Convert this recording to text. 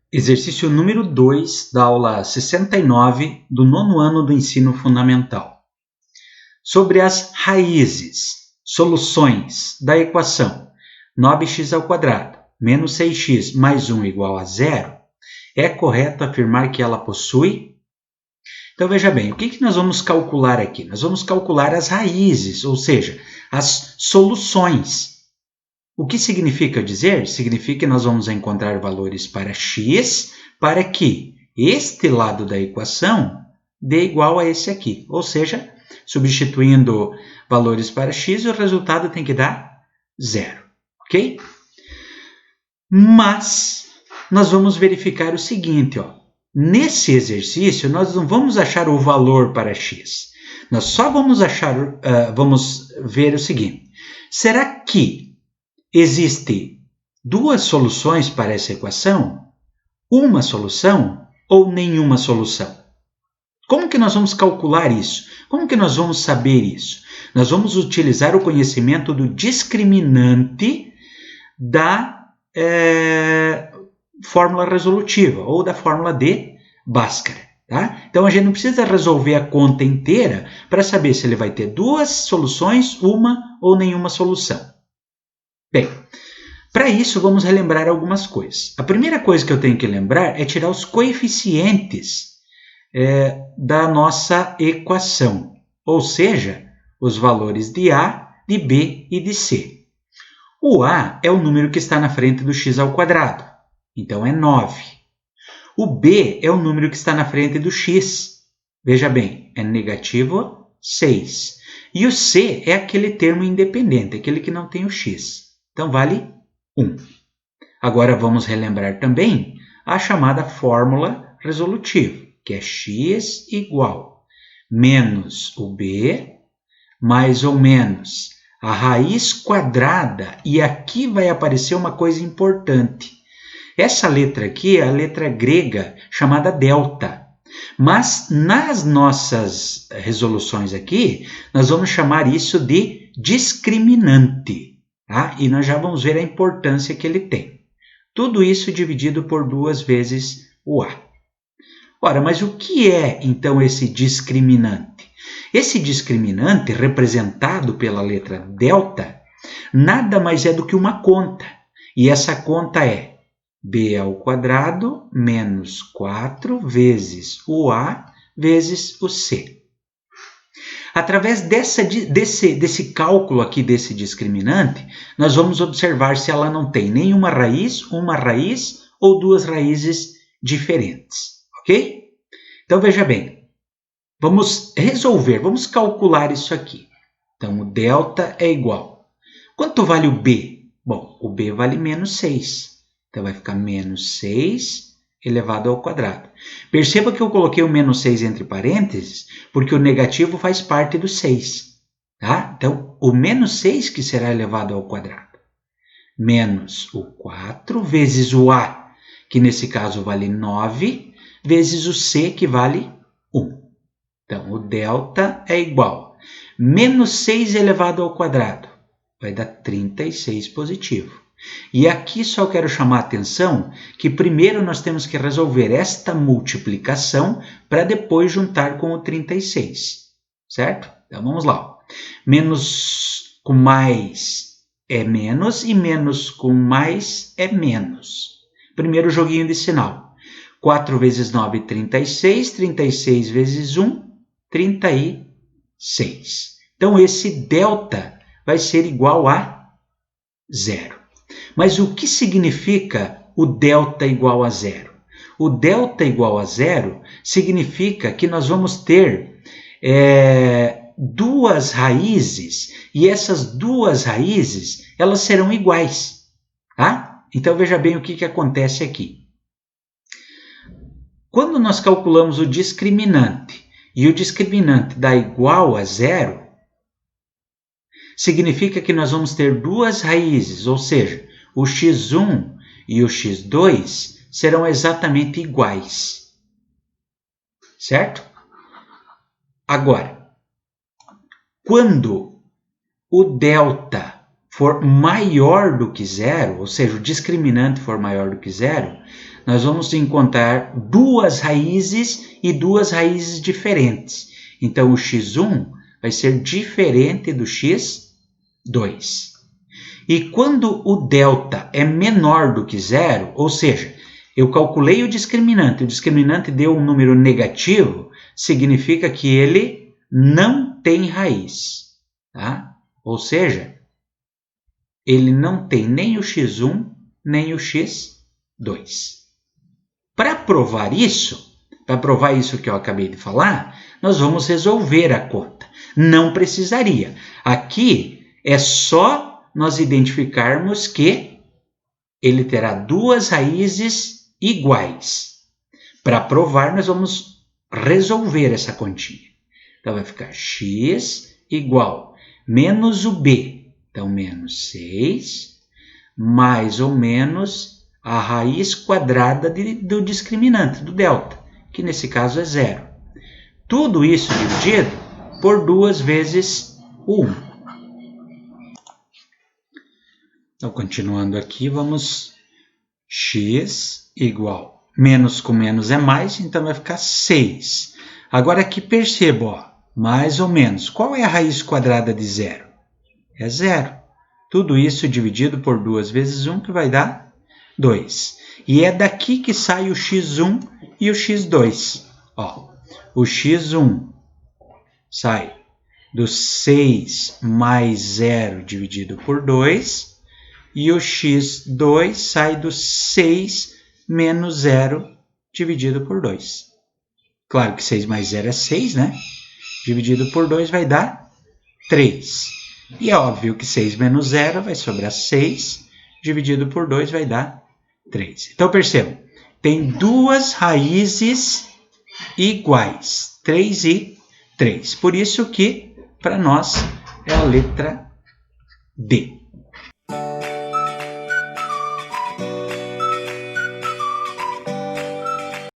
Exercício número 2 da aula 69 do nono ano do ensino fundamental. Sobre as raízes, soluções da equação 9x² menos 6x mais 1 igual a 0, é correto afirmar que ela possui? Então veja bem, o que nós vamos calcular aqui? Nós vamos calcular as raízes, ou seja, as soluções. O que significa dizer? Significa que nós vamos encontrar valores para x para que este lado da equação dê igual a esse aqui. Ou seja, substituindo valores para x, o resultado tem que dar 0. Ok? Mas nós vamos verificar o seguinte, ó. Nesse exercício, nós não vamos achar o valor para x. Nós só vamos vamos ver o seguinte. Será que existe duas soluções para essa equação? Uma solução ou nenhuma solução? Como que nós vamos calcular isso? Como que nós vamos saber isso? Nós vamos utilizar o conhecimento do discriminante da fórmula resolutiva ou da fórmula de Bhaskara. Tá? Então a gente não precisa resolver a conta inteira para saber se ele vai ter duas soluções, uma ou nenhuma solução. Bem, para isso vamos relembrar algumas coisas. A primeira coisa que eu tenho que lembrar é tirar os coeficientes da nossa equação, ou seja, os valores de A, de B e de C. O A é o número que está na frente do x², então é 9. O B é o número que está na frente do x, veja bem, é negativo 6. E o C é aquele termo independente, aquele que não tem o x. Então, vale 1. Agora, vamos relembrar também a chamada fórmula resolutiva, que é x igual menos o b mais ou menos a raiz quadrada. E aqui vai aparecer uma coisa importante. Essa letra aqui é a letra grega chamada delta. Mas nas nossas resoluções aqui, nós vamos chamar isso de discriminante. Tá? E nós já vamos ver a importância que ele tem. Tudo isso dividido por 2 vezes o A. Ora, mas o que é, então, esse discriminante? Esse discriminante, representado pela letra delta, nada mais é do que uma conta. E essa conta é b² menos 4 vezes o A vezes o C. Através desse cálculo aqui, desse discriminante, nós vamos observar se ela não tem nenhuma raiz, uma raiz ou duas raízes diferentes, ok? Então, veja bem, vamos resolver, vamos calcular isso aqui. Então, o delta é igual. Quanto vale o B? Bom, o B vale menos 6. Então, vai ficar menos 6 elevado ao quadrado. Perceba que eu coloquei o menos 6 entre parênteses, porque o negativo faz parte do 6. Tá? Então, o menos 6 que será elevado ao quadrado. Menos o 4 vezes o A, que nesse caso vale 9, vezes o C, que vale 1. Então, o delta é igual. Menos 6 elevado ao quadrado vai dar 36 positivo. E aqui só quero chamar a atenção que primeiro nós temos que resolver esta multiplicação para depois juntar com o 36, certo? Então vamos lá. Menos com mais é menos e menos com mais é menos. Primeiro joguinho de sinal. 4 vezes 9, 36. 36 vezes 1, 36. Então esse delta vai ser igual a 0. Mas o que significa o delta igual a 0? O delta igual a 0 significa que nós vamos ter duas raízes e essas duas raízes elas serão iguais. Tá? Então veja bem o que acontece aqui. Quando nós calculamos o discriminante e o discriminante dá igual a 0, significa que nós vamos ter duas raízes, ou seja, o x1 e o x2 serão exatamente iguais. Certo? Agora, quando o delta for maior do que 0, ou seja, o discriminante for maior do que 0, nós vamos encontrar duas raízes e duas raízes diferentes. Então, o x1 vai ser diferente do x2. E quando o delta é menor do que zero, ou seja, eu calculei o discriminante deu um número negativo, significa que ele não tem raiz. Tá? Ou seja, ele não tem nem o x1 nem o x2. Para provar isso que eu acabei de falar, nós vamos resolver a conta. Não precisaria. Aqui é só nós identificarmos que ele terá duas raízes iguais. Para provar, nós vamos resolver essa continha. Então, vai ficar x igual menos o b, então menos 6, mais ou menos a raiz quadrada do discriminante, do delta, que nesse caso é 0. Tudo isso dividido por 2 vezes o 1. Então, continuando aqui, vamos x igual, menos com menos é mais, então vai ficar 6. Agora aqui perceba, ó, mais ou menos, qual é a raiz quadrada de 0? É 0. Tudo isso dividido por 2 vezes 1, que vai dar 2. E é daqui que sai o x1 e o x2. Ó, o x1 sai do 6 mais 0 dividido por 2, e o x2 sai do 6 menos 0 dividido por 2. Claro que 6 mais 0 é 6, né? Dividido por 2 vai dar 3. E é óbvio que 6 menos 0 vai sobrar 6, dividido por 2 vai dar 3. Então, percebam, tem duas raízes iguais, 3 e 3. Por isso que, para nós, é a letra D.